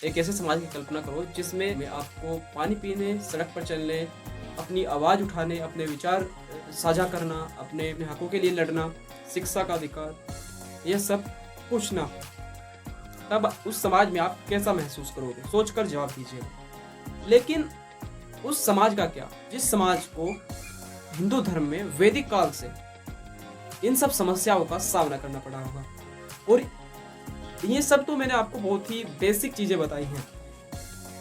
एक ऐसे समाज की कल्पना करो जिसमें आपको पानी पीने, सड़क पर चलने, अपनी आवाज़ उठाने, अपने विचार साझा करना, अपने अपने हकों के लिए लड़ना, शिक्षा का अधिकार, ये सब कुछ ना हो। तब उस समाज में आप कैसा महसूस करोगे? सोचकर जवाब दीजिएगा। लेकिन उस समाज का क्या, जिस समाज को हिंदू धर्म में वैदिक काल से इन सब समस्याओं का सामना करना पड़ा होगा। और ये सब तो मैंने आपको बहुत ही बेसिक चीजें बताई हैं,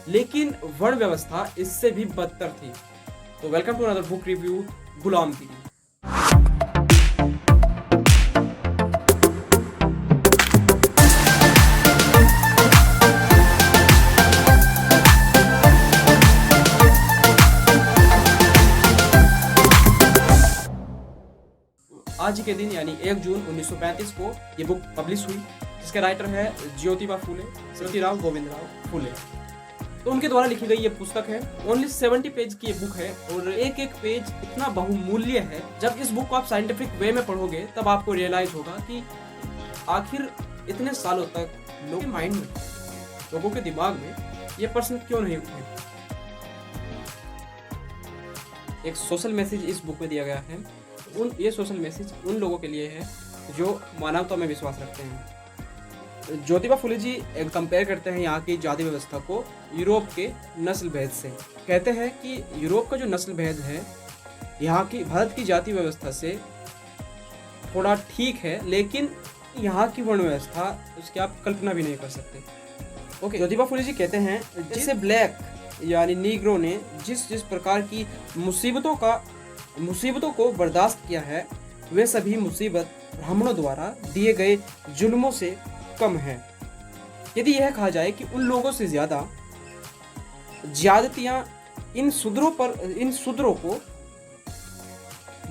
लेकिन वर्ण व्यवस्था इससे भी बदतर थी। तो welcome to another book review, Gulamgiri. आज के दिन यानी 1 जून 1935 को ये बुक पब्लिश हुई, जिसके राइटर है ज्योतिबा फुले, सतीराव गोविंदराव फुले। तो उनके द्वारा लिखी गई ये पुस्तक है। ओनली 70 पेज की ये बुक है और एक एक पेज इतना बहुमूल्य है। जब इस बुक को आप साइंटिफिक वे में पढ़ोगे तब आपको रियलाइज होगा कि आखिर इतने सालों तक लोगों के माइंड में, लोगों के दिमाग में ये प्रश्न क्यों नहीं उठे। एक सोशल मैसेज इस बुक में दिया गया है। ये सोशल मैसेज उन लोगों के लिए है जो मानवता में विश्वास रखते हैं। ज्योतिबा फुले जी एक कंपेयर करते हैं यहाँ की जाति व्यवस्था को यूरोप के नस्ल भेद से। कहते हैं कि यूरोप का जो नस्ल भेद है यहाँ की भारत की जाति व्यवस्था से थोड़ा ठीक है, लेकिन यहाँ की वर्ण व्यवस्था उसकी आप कल्पना भी नहीं कर सकते। ओके, ज्योतिबा फुले जी कहते हैं जैसे ब्लैक यानी नीग्रो ने जिस जिस प्रकार की मुसीबतों को बर्दाश्त किया है, वे सभी मुसीबत ब्राह्मणों द्वारा दिए गए जुल्मों से कम है। यदि यह कहा जाए कि उन लोगों से ज्यादा ज्यादतियां इन शूद्रों को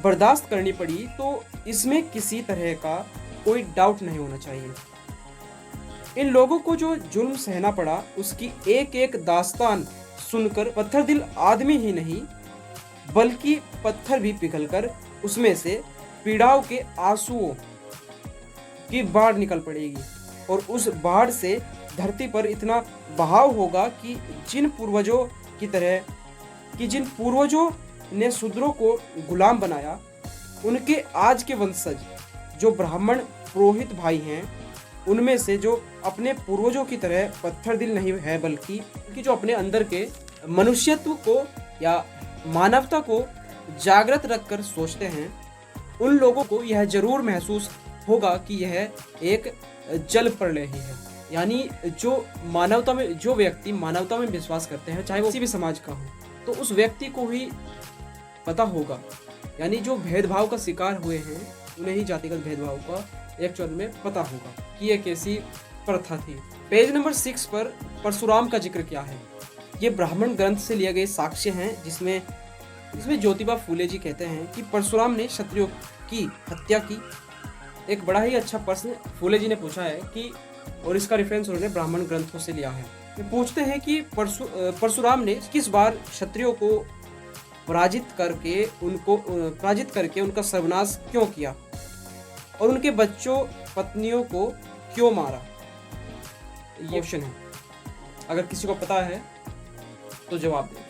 बर्दाश्त करनी पड़ी, तो इसमें किसी तरह का कोई डाउट नहीं होना चाहिए। इन लोगों को जो जुल्म सहना पड़ा उसकी एक एक दास्तान सुनकर पत्थर दिल आदमी ही नहीं बल्कि पत्थर भी पिघलकर उसमें से पीड़ाओं के आंसुओं की बाढ़ निकल पड़ेगी और उस बाढ़ से धरती पर इतना बहाव होगा कि जिन पूर्वजों ने शूद्रों को गुलाम बनाया, उनके आज के वंशज जो ब्राह्मण पुरोहित भाई हैं, उनमें से जो अपने पूर्वजों की तरह पत्थर दिल नहीं है बल्कि जो अपने अंदर के मनुष्यत्व को या मानवता को जागृत रखकर सोचते हैं, उन लोगों को यह जरूर महसूस होगा कि यह एक जल प्रलय ही है। यानी जो व्यक्ति मानवता में विश्वास करते हैं, चाहे वो किसी भी समाज का हो, तो उस व्यक्ति को ही पता होगा। यानी जो भेदभाव का शिकार हुए हैं उन्हें ही जातिगत भेदभाव का एक्चुअल में पता होगा कि यह कैसी प्रथा थी। पेज नंबर 6 पर परशुराम का जिक्र क्या है। ये ब्राह्मण ग्रंथ से लिए गए साक्ष्य हैं, जिसमें ज्योतिबा फुले जी कहते हैं कि परशुराम ने क्षत्रियों की हत्या की। एक बड़ा ही अच्छा प्रश्न फुले जी ने पूछा है कि, और इसका रेफरेंस उन्होंने ब्राह्मण ग्रंथों से लिया है। वे पूछते हैं कि परशुराम ने किस बार क्षत्रियों को पराजित करके उनका सर्वनाश क्यों किया और उनके बच्चों पत्नियों को क्यों मारा। ये क्वेश्चन है, अगर किसी को पता है तो जवाब दें।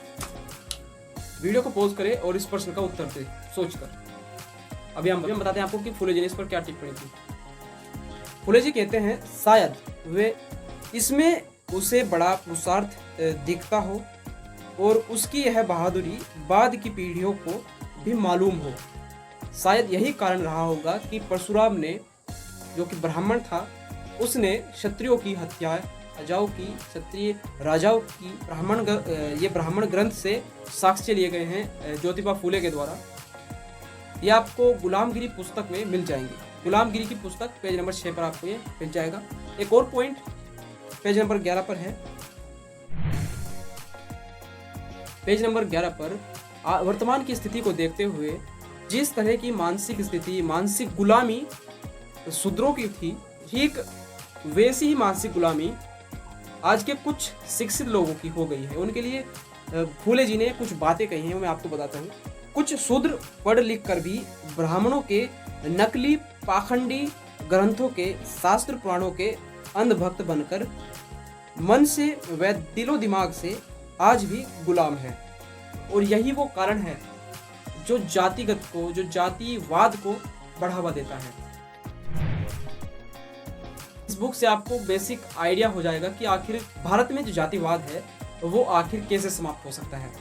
वीडियो को पॉज करें और इस प्रश्न का उत्तर दें सोचकर। अभी हम बताते हैं आपको कि फुले जी ने इस पर क्या टिप्पणी की। फुले जी कहते हैं शायद वे इसमें उसे बड़ा पुरुषार्थ दिखता हो और उसकी यह बहादुरी बाद की पीढ़ियों को भी मालूम हो। शायद यही कारण रहा होगा कि परशुराम ने, जो कि ब्राह्मण था, उसने क्षत्रियों की हत्या, क्षत्रिय राजाओं की ब्राह्मण ग्रंथ से साक्ष्य लिए गए हैं ज्योतिबा फुले के द्वारा। ये आपको गुलामगिरी पुस्तक में मिल जाएंगे। गुलामगिरी की पुस्तक पेज नंबर 6 पर आपको ये मिल जाएगा। एक और पॉइंट पेज नंबर 11 पर है। पेज नंबर 11 पर वर्तमान की स्थिति को देखते हुए जिस तरह की मानसिक गुलामी शूद्रों की थी, ठीक वैसी ही मानसिक गुलामी आज के कुछ शिक्षित लोगों की हो गई है। उनके लिए फुले जी ने कुछ बातें कही हैं, मैं आपको बताता हूँ। कुछ शूद्र पढ़ लिख कर भी ब्राह्मणों के नकली पाखंडी ग्रंथों के, शास्त्र पुराणों के अंधभक्त बनकर मन से व दिलो दिमाग से आज भी गुलाम है। और यही वो कारण है जो जातिगत को, जो जातिवाद को बढ़ावा देता है। इस बुक से आपको बेसिक आइडिया हो जाएगा कि आखिर भारत में जो जातिवाद है वो आखिर कैसे समाप्त हो सकता है,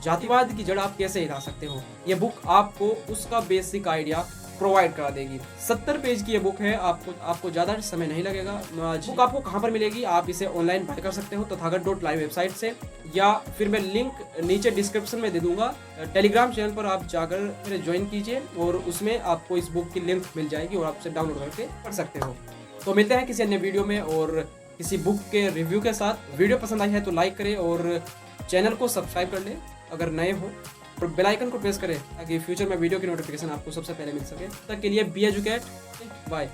जातिवाद की जड़ आप कैसे हिला सकते हो। ये बुक आपको उसका बेसिक आइडिया प्रोवाइड करा देगी। 70 पेज की ये बुक है, आपको ज़्यादा समय नहीं लगेगा। बुक आपको कहाँ पर मिलेगी? आप इसे ऑनलाइन बाय कर सकते हो तथागत.live वेबसाइट से, या फिर मैं लिंक नीचे डिस्क्रिप्शन में दे दूंगा। टेलीग्राम चैनल पर आप जाकर मेरे ज्वाइन कीजिए और उसमें आपको इस बुक की लिंक मिल जाएगी और आप उसे डाउनलोड करके पढ़ सकते हो। तो मिलते हैं किसी अन्य वीडियो में और किसी बुक के रिव्यू के साथ। वीडियो पसंद आई है तो लाइक करें और चैनल को सब्सक्राइब कर लें अगर नए हो, और बेल आइकन को प्रेस करें ताकि फ्यूचर में वीडियो की नोटिफिकेशन आपको सबसे पहले मिल सके। तब तक के लिए बी एजुकेट, बाय।